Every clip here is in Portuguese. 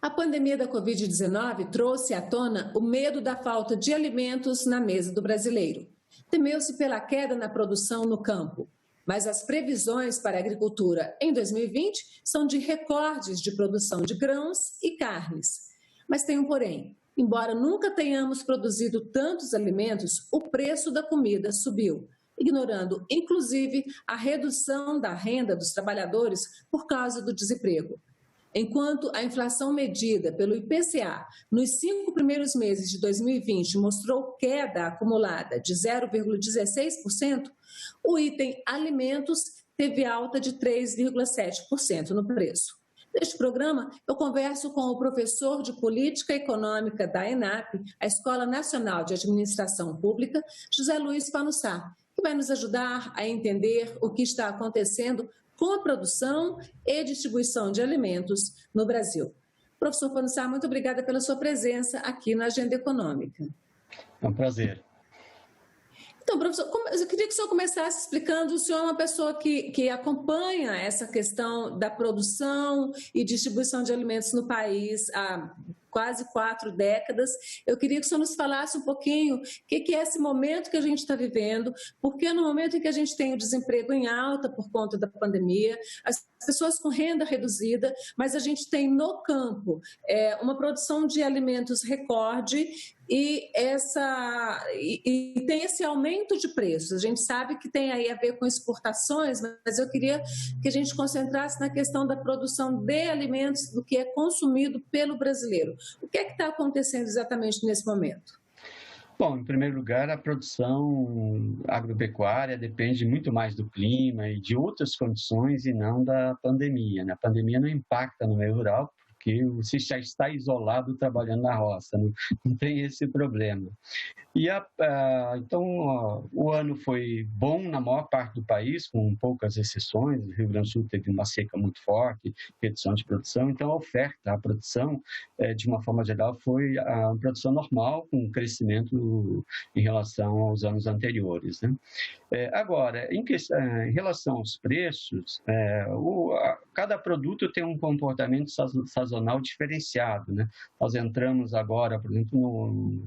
A pandemia da Covid-19 trouxe à tona o medo da falta de alimentos na mesa do brasileiro. Temeu-se pela queda na produção no campo. Mas as previsões para a agricultura em 2020 são de recordes de produção de grãos e carnes. Mas tem um porém. Embora nunca tenhamos produzido tantos alimentos, o preço da comida subiu, ignorando, inclusive, a redução da renda dos trabalhadores por causa do desemprego. Enquanto a inflação medida pelo IPCA nos 5 primeiros meses de 2020 mostrou queda acumulada de 0,16%, o item alimentos teve alta de 3,7% no preço. Neste programa, eu converso com o professor de Política Econômica da ENAP, a Escola Nacional de Administração Pública, José Luiz Panussá, que vai nos ajudar a entender o que está acontecendo com a produção e distribuição de alimentos no Brasil. Professor Panussá, muito obrigada pela sua presença aqui na Agenda Econômica. É um prazer. Então, professor, eu queria que o senhor começasse explicando, o senhor é uma pessoa que acompanha essa questão da produção e distribuição de alimentos no país há quase 4 décadas. Eu queria que o senhor nos falasse um pouquinho o que é esse momento que a gente está vivendo, porque no momento em que a gente tem o desemprego em alta por conta da pandemia, as pessoas com renda reduzida, mas a gente tem no campo uma produção de alimentos recorde e tem esse aumento de preços. A gente sabe que tem aí a ver com exportações, mas eu queria que a gente concentrasse na questão da produção de alimentos, do que é consumido pelo brasileiro. O que é que está acontecendo exatamente nesse momento? Bom, em primeiro lugar, a produção agropecuária depende muito mais do clima e de outras condições e não da pandemia, né? A pandemia não impacta no meio rural, porque você já está isolado trabalhando na roça, não tem esse problema. Então, o ano foi bom na maior parte do país, com poucas exceções. O Rio Grande do Sul teve uma seca muito forte, redução de produção. Então, a produção, de uma forma geral, foi a produção normal, com crescimento em relação aos anos anteriores, né? Agora, em relação aos preços, cada produto tem um comportamento sazonal diferenciado, né? Nós entramos agora, por exemplo,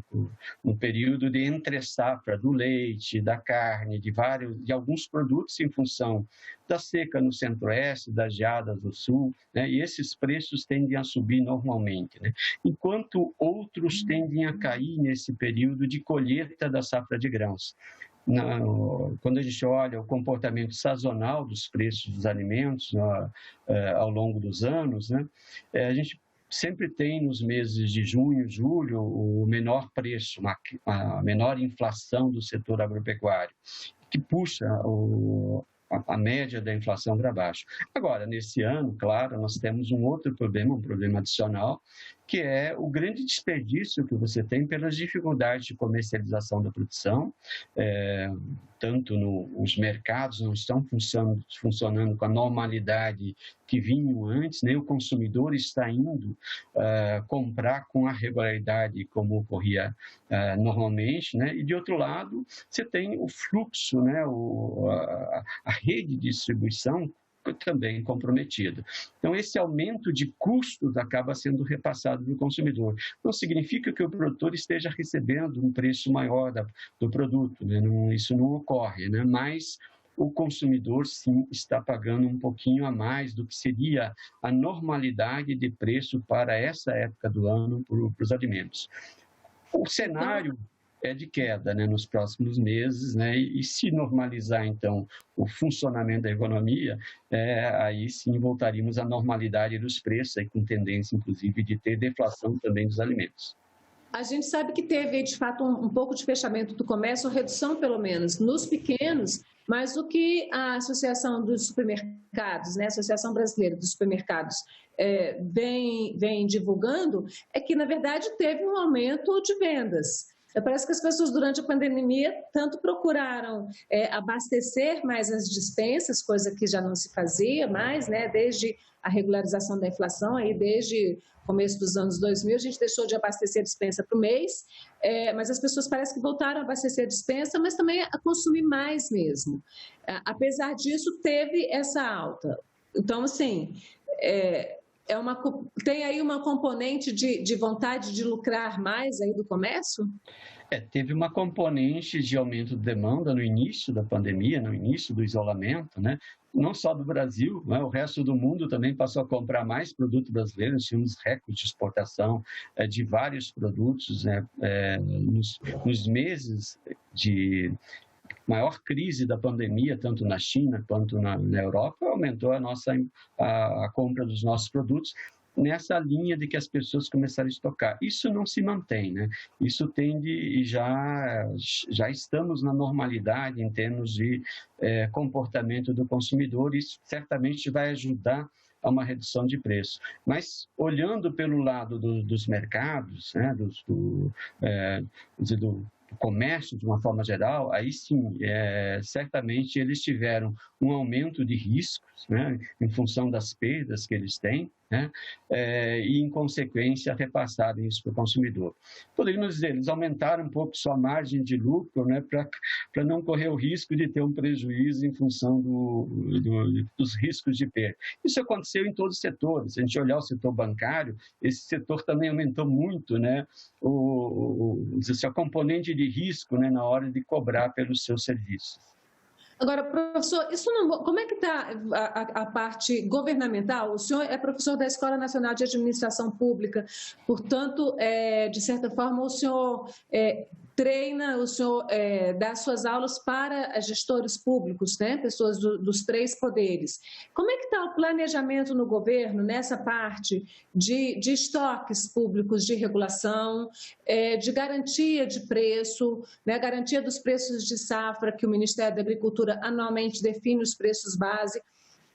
no período de entre-safra do leite, da carne, de alguns produtos em função da seca no centro-oeste, das geadas do sul, né? E esses preços tendem a subir normalmente, né? Enquanto outros tendem a cair nesse período de colheita da safra de grãos. Quando a gente olha o comportamento sazonal dos preços dos alimentos ao longo dos anos, né, a gente sempre tem nos meses de junho e julho o menor preço, a menor inflação do setor agropecuário, que puxa a média da inflação para baixo. Agora, nesse ano, claro, nós temos um outro problema, um problema adicional, que é o grande desperdício que você tem pelas dificuldades de comercialização da produção. Tanto os mercados não estão funcionando com a normalidade que vinham antes, nem o consumidor está indo comprar com a regularidade como ocorria normalmente, né? E, de outro lado, você tem o fluxo, né? A rede de distribuição também comprometido. Então, esse aumento de custos acaba sendo repassado para o consumidor. Não significa que o produtor esteja recebendo um preço maior do produto, né? Isso não ocorre, né? Mas o consumidor, sim, está pagando um pouquinho a mais do que seria a normalidade de preço para essa época do ano para os alimentos. O cenário é de queda, né, nos próximos meses, né, e se normalizar, então, o funcionamento da economia, aí sim voltaríamos à normalidade dos preços, aí, com tendência, inclusive, de ter deflação também dos alimentos. A gente sabe que teve, de fato, um pouco de fechamento do comércio, redução, pelo menos, nos pequenos, mas o que a Associação dos Supermercados, né, a Associação Brasileira dos Supermercados, vem divulgando, é que, na verdade, teve um aumento de vendas. Parece que as pessoas, durante a pandemia, tanto procuraram abastecer mais as despensas, coisa que já não se fazia mais, né? Desde a regularização da inflação, aí desde o começo dos anos 2000, a gente deixou de abastecer a despensa por mês, mas as pessoas parecem que voltaram a abastecer a despensa, mas também a consumir mais mesmo. Apesar disso, teve essa alta. Então, assim, tem aí uma componente de vontade de lucrar mais aí do comércio? Teve uma componente de aumento de demanda no início da pandemia, no início do isolamento, né? Não só do Brasil, né? O resto do mundo também passou a comprar mais produto brasileiro, tínhamos recordes de exportação de vários produtos, né? Nos meses de maior crise da pandemia, tanto na China quanto na Europa, aumentou a compra dos nossos produtos, nessa linha de que as pessoas começaram a estocar. Isso não se mantém, né? Isso tende e já estamos na normalidade em termos de comportamento do consumidor. Isso certamente vai ajudar a uma redução de preço. Mas, olhando pelo lado dos mercados, né, do comércio de uma forma geral, aí sim, certamente eles tiveram um aumento de riscos, né, em função das perdas que eles têm, né, e, em consequência, repassaram isso para o consumidor. Poderíamos dizer, eles aumentaram um pouco sua margem de lucro, né, para não correr o risco de ter um prejuízo em função dos riscos de perda. Isso aconteceu em todos os setores. Se a gente olhar o setor bancário, esse setor também aumentou muito, né, a componente de risco, né, na hora de cobrar pelos seus serviços. Agora, professor, como é que está a parte governamental? O senhor é professor da Escola Nacional de Administração Pública, portanto, de certa forma, o senhor treina, o senhor dá suas aulas para gestores públicos, né? Pessoas dos três poderes. Como é que está o planejamento no governo nessa parte de estoques públicos de regulação, de garantia de preço, né? Garantia dos preços de safra, que o Ministério da Agricultura anualmente define os preços base?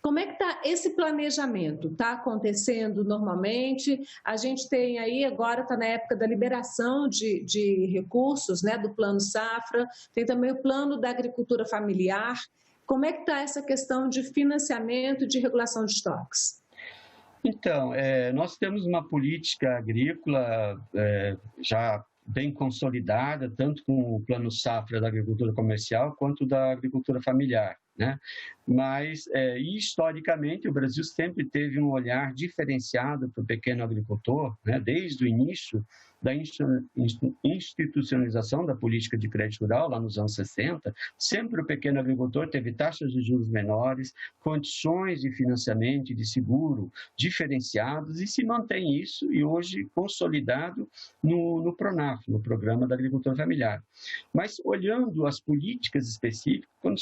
Como é que está esse planejamento? Está acontecendo normalmente? A gente tem aí, agora está na época da liberação de recursos, né, do Plano Safra, tem também o Plano da Agricultura Familiar. Como é que está essa questão de financiamento e de regulação de estoques? Então, nós temos uma política agrícola já bem consolidada, tanto com o Plano Safra da agricultura comercial, quanto da agricultura familiar, né? Mas, historicamente, o Brasil sempre teve um olhar diferenciado para o pequeno agricultor, né? Desde o início da institucionalização da política de crédito rural, lá nos anos 60, sempre o pequeno agricultor teve taxas de juros menores, condições de financiamento e de seguro diferenciados, e se mantém isso, e hoje consolidado no PRONAF, no Programa da Agricultura Familiar. Mas, olhando as políticas específicas, quando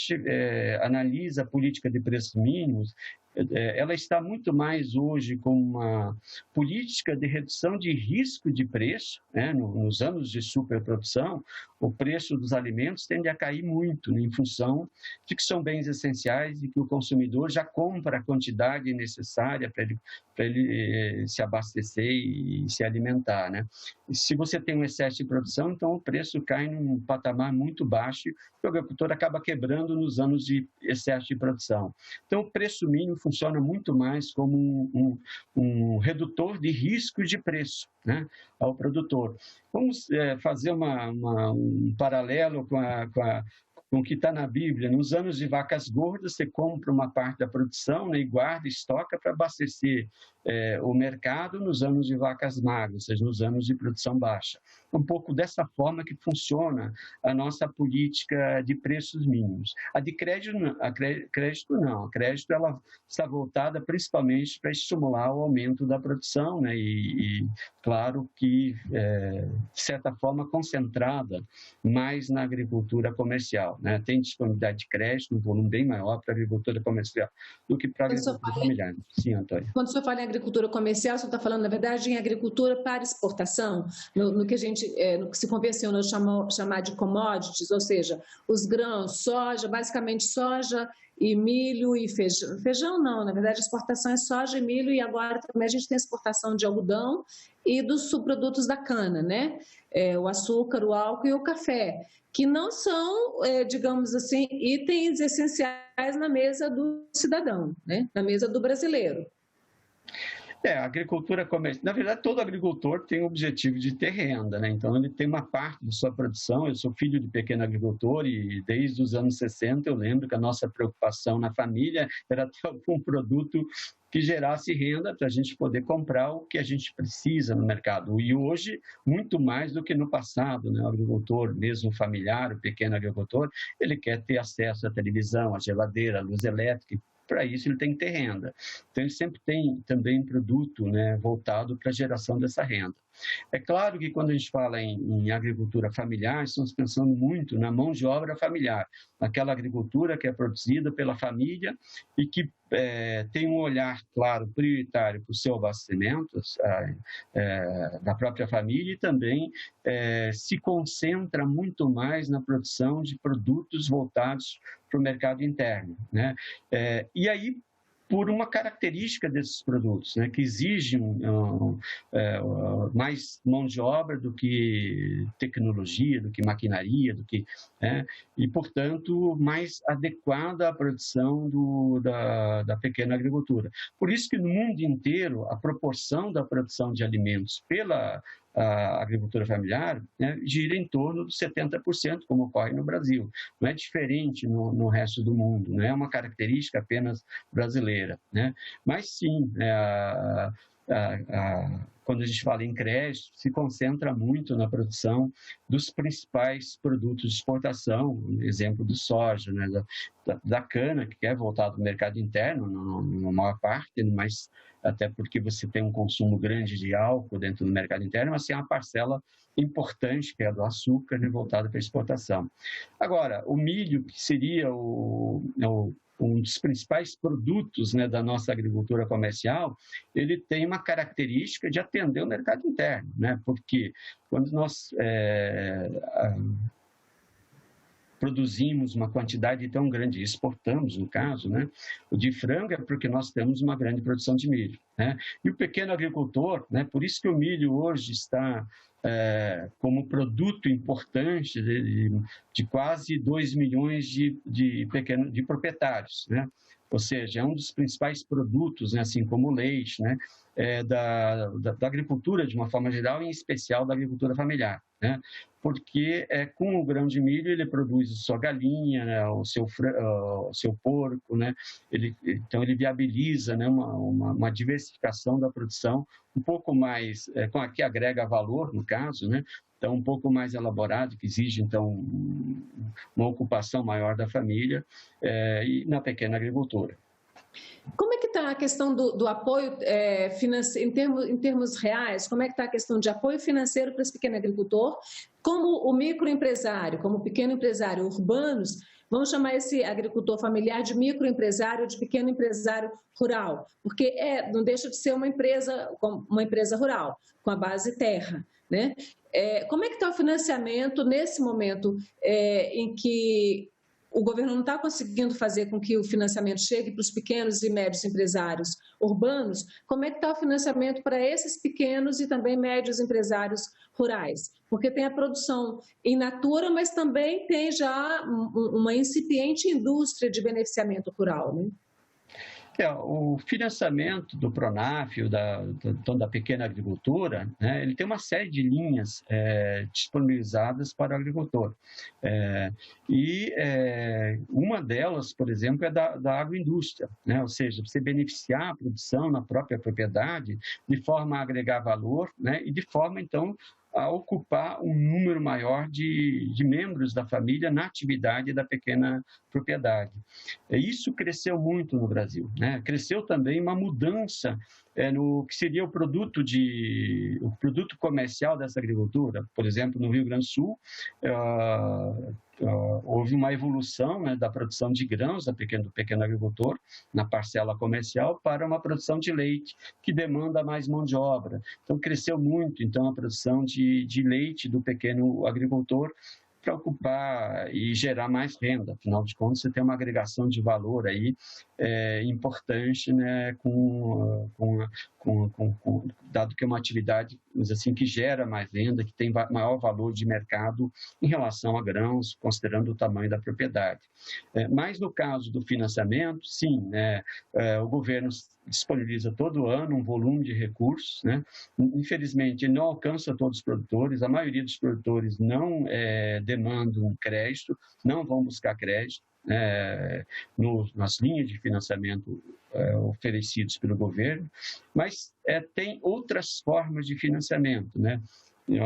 analisa a política de preços mínimos, ela está muito mais hoje com uma política de redução de risco de preço, né? Nos anos de superprodução, o preço dos alimentos tende a cair muito, né? Em função de que são bens essenciais e que o consumidor já compra a quantidade necessária para ele se abastecer e se alimentar, né? E se você tem um excesso de produção, então o preço cai num patamar muito baixo e o agricultor acaba quebrando nos anos de excesso de produção. Então, o preço mínimo funciona muito mais como um redutor de risco de preço, né, ao produtor. Vamos fazer um paralelo com o que está na Bíblia. Nos anos de vacas gordas, você compra uma parte da produção, né, e guarda, estoca para abastecer o mercado nos anos de vacas magras, ou seja, nos anos de produção baixa. Um pouco dessa forma que funciona a nossa política de preços mínimos. A de crédito não. A crédito ela está voltada principalmente para estimular o aumento da produção, né, e claro que, de certa forma, concentrada mais na agricultura comercial, né? Tem disponibilidade de crédito, um volume bem maior para a agricultura comercial do que para a agricultura familiar. Sim, Antônio. Quando o senhor fala em agricultura comercial, o senhor está falando, na verdade, em agricultura para exportação, no que no que se convencionou chamar de commodities, ou seja, os grãos, soja, basicamente soja e milho e feijão. Feijão não, na verdade, a exportação é soja e milho, e agora também a gente tem a exportação de algodão e dos subprodutos da cana, né? O açúcar, o álcool e o café, que não são, digamos assim, itens essenciais na mesa do cidadão, né? Na mesa do brasileiro. A agricultura comercial, na verdade, todo agricultor tem o objetivo de ter renda, né? Então, ele tem uma parte de sua produção. Eu sou filho de pequeno agricultor e desde os anos 60 eu lembro que a nossa preocupação na família era ter algum produto que gerasse renda para a gente poder comprar o que a gente precisa no mercado. E hoje, muito mais do que no passado, né? O agricultor, mesmo familiar, o pequeno agricultor, ele quer ter acesso à televisão, à geladeira, à luz elétrica. Para isso ele tem que ter renda. Então ele sempre tem também um produto, né, voltado para a geração dessa renda. É claro que quando a gente fala em agricultura familiar, estamos pensando muito na mão de obra familiar, aquela agricultura que é produzida pela família e que tem um olhar, claro, prioritário para o seu abastecimento da própria família e também se concentra muito mais na produção de produtos voltados para o mercado interno, né? E aí, por uma característica desses produtos, né, que exigem mais mão de obra do que tecnologia, do que maquinaria, e, portanto, mais adequada à produção da pequena agricultura. Por isso que no mundo inteiro, a proporção da produção de alimentos pela agricultura familiar, né, gira em torno de 70%, como ocorre no Brasil. Não é diferente no resto do mundo, não é uma característica apenas brasileira, né? Mas sim, quando a gente fala em crédito, se concentra muito na produção dos principais produtos de exportação, exemplo do soja, né, da cana, que é voltado ao mercado interno, na maior parte, mas até porque você tem um consumo grande de álcool dentro do mercado interno, mas tem uma parcela importante, que é a do açúcar, né, voltada para a exportação. Agora, o milho, que seria um dos principais produtos, né, da nossa agricultura comercial, ele tem uma característica de atender o mercado interno, né? Porque quando nós produzimos uma quantidade tão grande, exportamos, no caso, né? O de frango é porque nós temos uma grande produção de milho, né? E o pequeno agricultor, né? Por isso que o milho hoje está como produto importante de quase 2 milhões de proprietários, né? Ou seja, é um dos principais produtos, né, assim como o leite, né, da agricultura de uma forma geral, em especial da agricultura familiar, né? Porque com o grão de milho ele produz a sua galinha, né, o seu porco, né? Então ele viabiliza, né, uma diversificação da produção um pouco mais, que agrega valor, no caso, né? Então, um pouco mais elaborado, que exige, então, uma ocupação maior da família e na pequena agricultura. Como é que está a questão do apoio financeiro, em termos reais, como é que está a questão de apoio financeiro para esse pequeno agricultor, como o microempresário, como o pequeno empresário urbanos, vamos chamar esse agricultor familiar de microempresário, de pequeno empresário rural, porque não deixa de ser uma empresa rural, com a base terra, né? Como é que está o financiamento nesse momento em que o governo não está conseguindo fazer com que o financiamento chegue para os pequenos e médios empresários urbanos? Como é que está o financiamento para esses pequenos e também médios empresários rurais? Porque tem a produção in natura, mas também tem já uma incipiente indústria de beneficiamento rural, né? O financiamento do Pronaf, da pequena agricultura, né, ele tem uma série de linhas disponibilizadas para o agricultor. Uma delas, por exemplo, é da agroindústria, né? Ou seja, você beneficiar a produção na própria propriedade de forma a agregar valor, né? E de forma, então, a ocupar um número maior de membros da família na atividade da pequena propriedade. Isso cresceu muito no Brasil, né? Cresceu também uma mudança no que seria o produto comercial dessa agricultura. Por exemplo, no Rio Grande do Sul, houve uma evolução, né, da produção de grãos do pequeno agricultor na parcela comercial para uma produção de leite, que demanda mais mão de obra. Então, cresceu muito então, a produção de leite do pequeno agricultor para ocupar e gerar mais renda. Afinal de contas, você tem uma agregação de valor aí importante, né, dado que é uma atividade assim, que gera mais renda, que tem maior valor de mercado em relação a grãos, considerando o tamanho da propriedade. Mas no caso do financiamento, sim, né, o governo disponibiliza todo ano um volume de recursos, né? Infelizmente, ele não alcança todos os produtores, a maioria dos produtores não demandam crédito, não vão buscar crédito nas linhas de financiamento oferecidos pelo governo, mas tem outras formas de financiamento, né?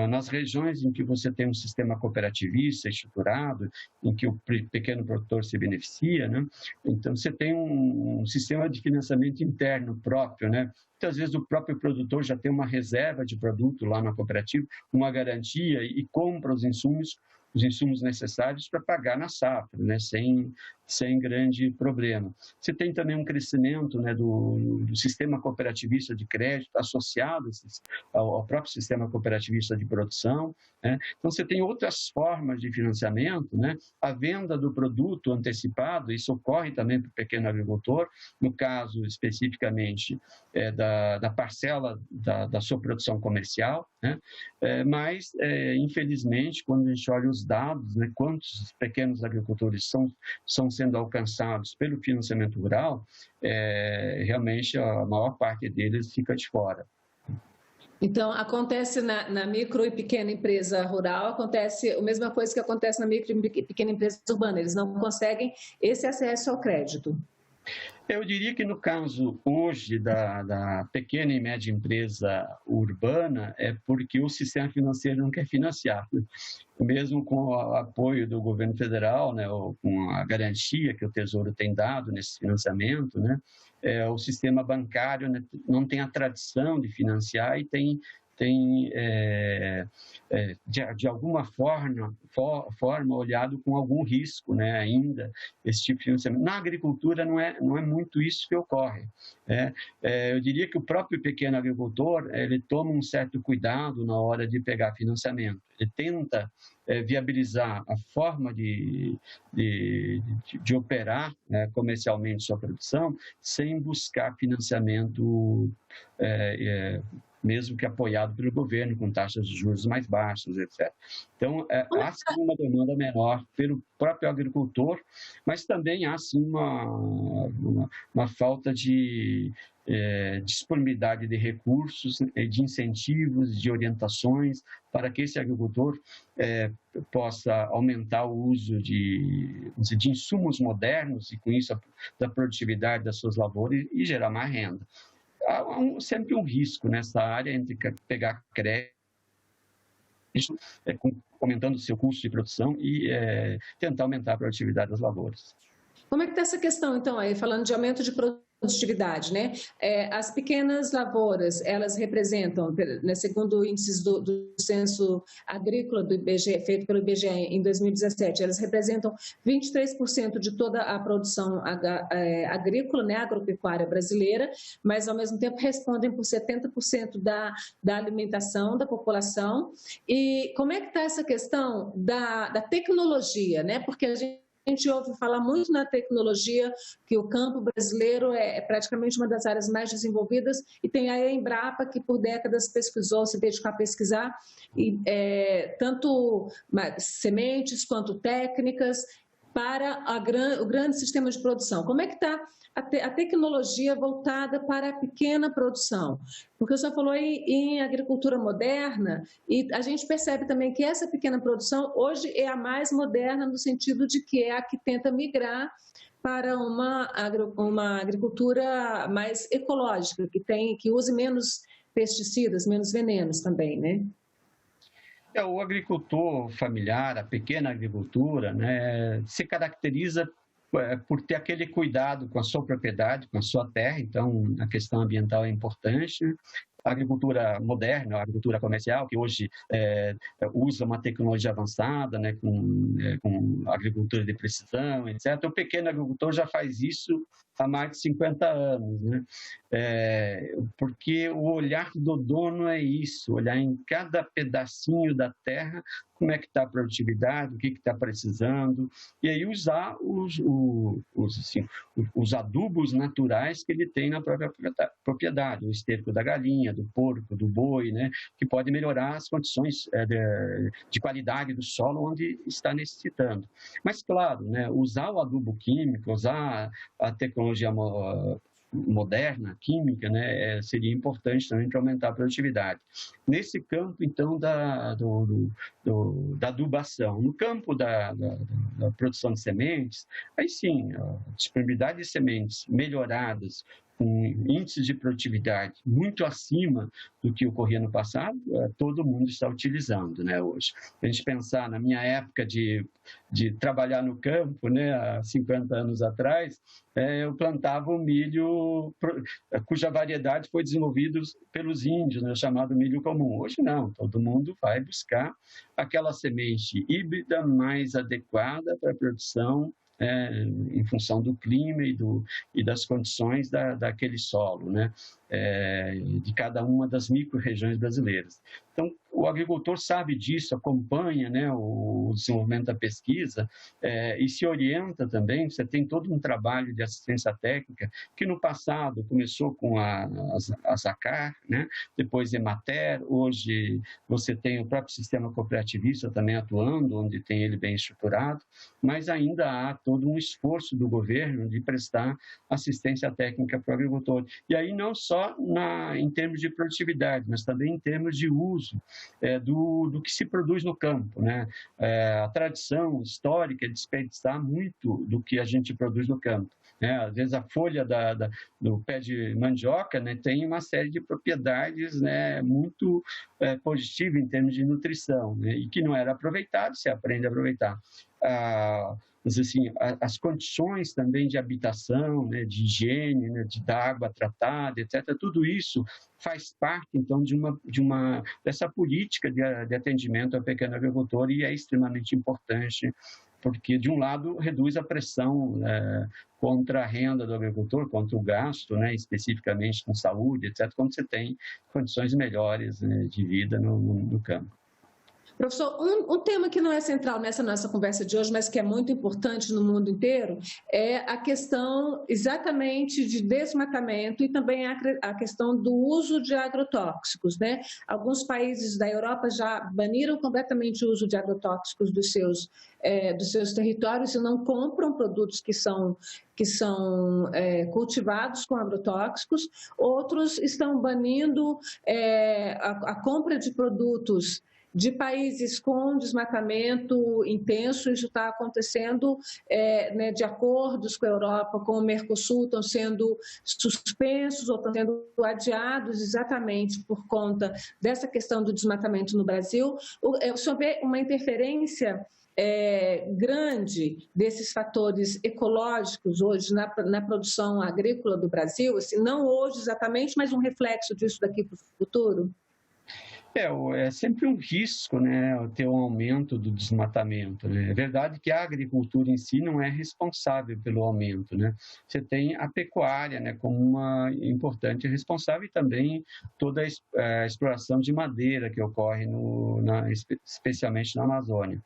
Nas regiões em que você tem um sistema cooperativista estruturado, em que o pequeno produtor se beneficia, né? Então você tem um sistema de financiamento interno próprio, né? Muitas vezes o próprio produtor já tem uma reserva de produto lá na cooperativa, uma garantia e compra os insumos necessários para pagar na safra, né? Sem grande problema. Você tem também um crescimento, né, do sistema cooperativista de crédito associado ao próprio sistema cooperativista de produção, né? Então, você tem outras formas de financiamento, né? A venda do produto antecipado, isso ocorre também para o pequeno agricultor, no caso especificamente da parcela da sua produção comercial, né? Mas, infelizmente, quando a gente olha os dados, né, quantos pequenos agricultores são sendo alcançados pelo financiamento rural, realmente a maior parte deles fica de fora. Então, acontece na micro e pequena empresa rural, acontece a mesma coisa que acontece na micro e pequena empresa urbana, eles não conseguem esse acesso ao crédito. Eu diria que no caso hoje da pequena e média empresa urbana é porque o sistema financeiro não quer financiar. Mesmo com o apoio do governo federal, né, ou com a garantia que o Tesouro tem dado nesse financiamento, né, o sistema bancário, né, não tem a tradição de financiar e tem de alguma forma olhado com algum risco, né, ainda, esse tipo de financiamento. Na agricultura não é muito isso que ocorre. Eu diria que o próprio pequeno agricultor, ele toma um certo cuidado na hora de pegar financiamento. Ele tenta viabilizar a forma de operar, né, comercialmente sua produção, sem buscar financiamento mesmo que apoiado pelo governo, com taxas de juros mais baixas, etc. Então, há sim uma demanda menor pelo próprio agricultor, mas também há sim uma falta de disponibilidade de recursos, de incentivos, de orientações, para que esse agricultor possa aumentar o uso de insumos modernos e, com isso, da produtividade das suas lavouras e gerar mais renda. Há sempre um risco nessa área entre pegar crédito, aumentando o seu custo de produção e tentar aumentar a produtividade das lavouras. Como é que está essa questão, então, aí, falando de aumento de produtividade, né? As pequenas lavouras, elas representam, né, segundo índices do censo agrícola do IBGE, feito pelo IBGE em 2017, elas representam 23% de toda a produção agrícola, né, agropecuária brasileira, mas ao mesmo tempo respondem por 70% da alimentação da população. E como é que está essa questão da tecnologia, né? Porque a gente ouve falar muito na tecnologia, que o campo brasileiro é praticamente uma das áreas mais desenvolvidas, e tem a Embrapa, que por décadas pesquisou, se dedicou a pesquisar, tanto sementes quanto técnicas, para o grande sistema de produção. Como é que está a tecnologia voltada para a pequena produção? Porque o senhor falou em agricultura moderna, e a gente percebe também que essa pequena produção hoje é a mais moderna, no sentido de que é a que tenta migrar para uma agricultura mais ecológica, que use menos pesticidas, menos venenos também, né? O agricultor familiar, a pequena agricultura, né, se caracteriza por ter aquele cuidado com a sua propriedade, com a sua terra, então a questão ambiental é importante. A agricultura moderna, a agricultura comercial, que hoje usa uma tecnologia avançada, né, com agricultura de precisão, etc. O pequeno agricultor já faz isso há mais de 50 anos, né? Porque o olhar do dono é isso, olhar em cada pedacinho da terra como é que está a produtividade, o que está precisando, e aí usar os adubos naturais que ele tem na própria propriedade, o esterco da galinha, do porco, do boi, né, que pode melhorar as condições de qualidade do solo onde está necessitando. Mas, claro, né, usar o adubo químico, usar a tecnologia moderna, química, né, seria importante também para aumentar a produtividade. Nesse campo, então, da adubação, no campo da produção de sementes, aí sim, a disponibilidade de sementes melhoradas, com índices de produtividade muito acima do que ocorria no passado, todo mundo está utilizando, né, hoje. Se a gente pensar na minha época de trabalhar no campo, né, há 50 anos atrás, eu plantava o milho cuja variedade foi desenvolvida pelos índios, né, chamado milho comum. Hoje não, todo mundo vai buscar aquela semente híbrida mais adequada para a produção em função do clima e das condições daquele solo, né? De cada uma das micro-regiões brasileiras. Então, o agricultor sabe disso, acompanha, né, o desenvolvimento da pesquisa e se orienta também. Você tem todo um trabalho de assistência técnica que no passado começou com a Zacar, né, depois Emater, hoje você tem o próprio sistema cooperativista também atuando, onde tem ele bem estruturado, mas ainda há todo um esforço do governo de prestar assistência técnica para o agricultor. E aí não só em termos de produtividade, mas também em termos de uso do que se produz no campo, né? A tradição histórica é desperdiçar muito do que a gente produz no campo. Às vezes a folha do pé de mandioca, né, tem uma série de propriedades, né, muito positivas em termos de nutrição, né, e que não era aproveitado, se aprende a aproveitar. Mas, assim, as condições também de habitação, né, de higiene, né, da água tratada, etc., tudo isso faz parte, então, dessa política de atendimento ao pequeno agricultor e é extremamente importante, porque, de um lado, reduz a pressão contra a renda do agricultor, contra o gasto, né, especificamente com saúde, etc., quando você tem condições melhores, né, de vida no campo. Professor, um tema que não é central nessa nossa conversa de hoje, mas que é muito importante no mundo inteiro, é a questão exatamente de desmatamento e também a questão do uso de agrotóxicos, né? Alguns países da Europa já baniram completamente o uso de agrotóxicos dos seus territórios e não compram produtos que são cultivados com agrotóxicos. Outros estão banindo a compra de produtos de países com desmatamento intenso. Isso está acontecendo né, de acordos com a Europa, com o Mercosul, estão sendo suspensos ou estão sendo adiados exatamente por conta dessa questão do desmatamento no Brasil. O senhor vê uma interferência grande desses fatores ecológicos hoje na produção agrícola do Brasil, assim, não hoje exatamente, mas um reflexo disso daqui para o futuro? É sempre um risco, né, ter um aumento do desmatamento, né? É verdade que a agricultura em si não é responsável pelo aumento, né? Você tem a pecuária, né, como uma importante responsável e também toda a exploração de madeira que ocorre especialmente na Amazônia.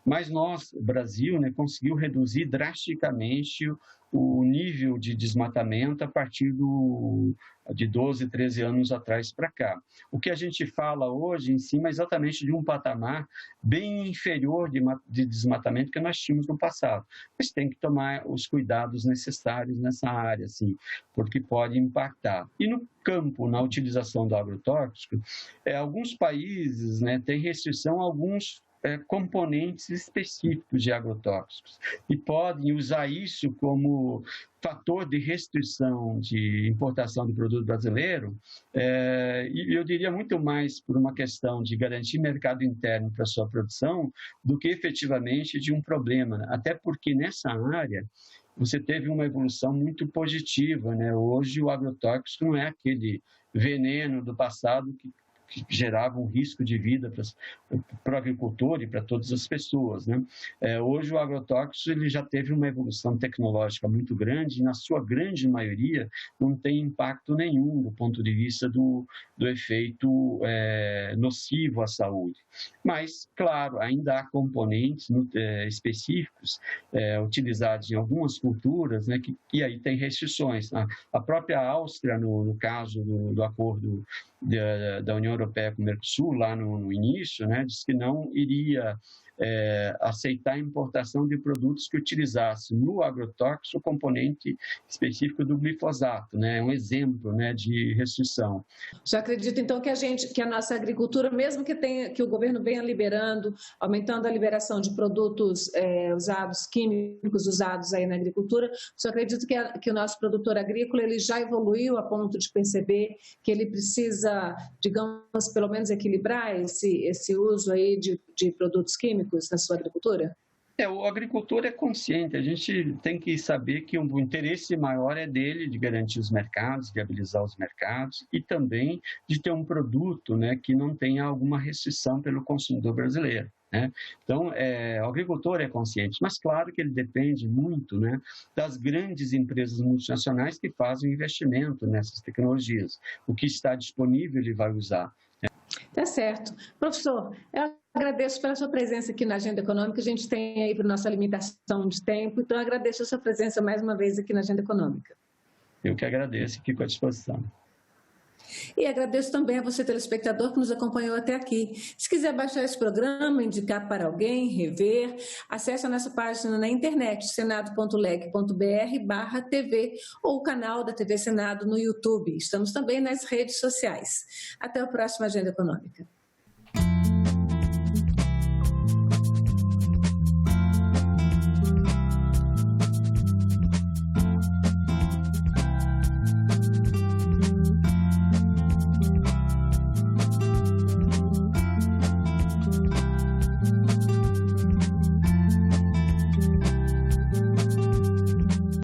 Mas nós, Brasil, né, conseguiu reduzir drasticamente o nível de desmatamento a partir de 12, 13 anos atrás para cá. O que a gente fala hoje em cima é exatamente de um patamar bem inferior de desmatamento que nós tínhamos no passado. Mas tem que tomar os cuidados necessários nessa área, assim, porque pode impactar. E no campo, na utilização do agrotóxico, alguns países, né, têm restrição a alguns componentes específicos de agrotóxicos e podem usar isso como fator de restrição de importação do produto brasileiro, e eu diria muito mais por uma questão de garantir mercado interno para a sua produção do que efetivamente de um problema, até porque nessa área você teve uma evolução muito positiva, né? Hoje o agrotóxico não é aquele veneno do passado que que gerava um risco de vida para o agricultor e para todas as pessoas, né? Hoje o agrotóxico ele já teve uma evolução tecnológica muito grande e, na sua grande maioria, não tem impacto nenhum do ponto de vista do efeito nocivo à saúde. Mas, claro, ainda há componentes específicos utilizados em algumas culturas, né, que aí tem restrições. A própria Áustria, no caso do acordo da União Europeia com o Mercosul, lá no início, né, disse que não iria aceitar a importação de produtos que utilizassem no agrotóxico o componente específico do glifosato, né? É um exemplo, né, de restrição. Você acredita, então, que a nossa agricultura, mesmo que o governo venha liberando, aumentando a liberação de produtos químicos usados aí na agricultura, você acredita que o nosso produtor agrícola ele já evoluiu a ponto de perceber que ele precisa, digamos, pelo menos equilibrar esse uso aí de produtos químicos na sua agricultura? O agricultor é consciente, a gente tem que saber que o interesse maior é dele de garantir os mercados, viabilizar os mercados e também de ter um produto, né, que não tenha alguma restrição pelo consumidor brasileiro, né? Então, o agricultor é consciente, mas claro que ele depende muito, né, das grandes empresas multinacionais que fazem investimento nessas tecnologias. O que está disponível ele vai usar. Tá certo. Professor, eu agradeço pela sua presença aqui na Agenda Econômica. A gente tem aí para nossa limitação de tempo, então eu agradeço a sua presença mais uma vez aqui na Agenda Econômica. Eu que agradeço e fico à disposição. E agradeço também a você, telespectador, que nos acompanhou até aqui. Se quiser baixar esse programa, indicar para alguém, rever, acesse a nossa página na internet, senado.leg.br/TV ou o canal da TV Senado no YouTube. Estamos também nas redes sociais. Até o próximo Agenda Econômica.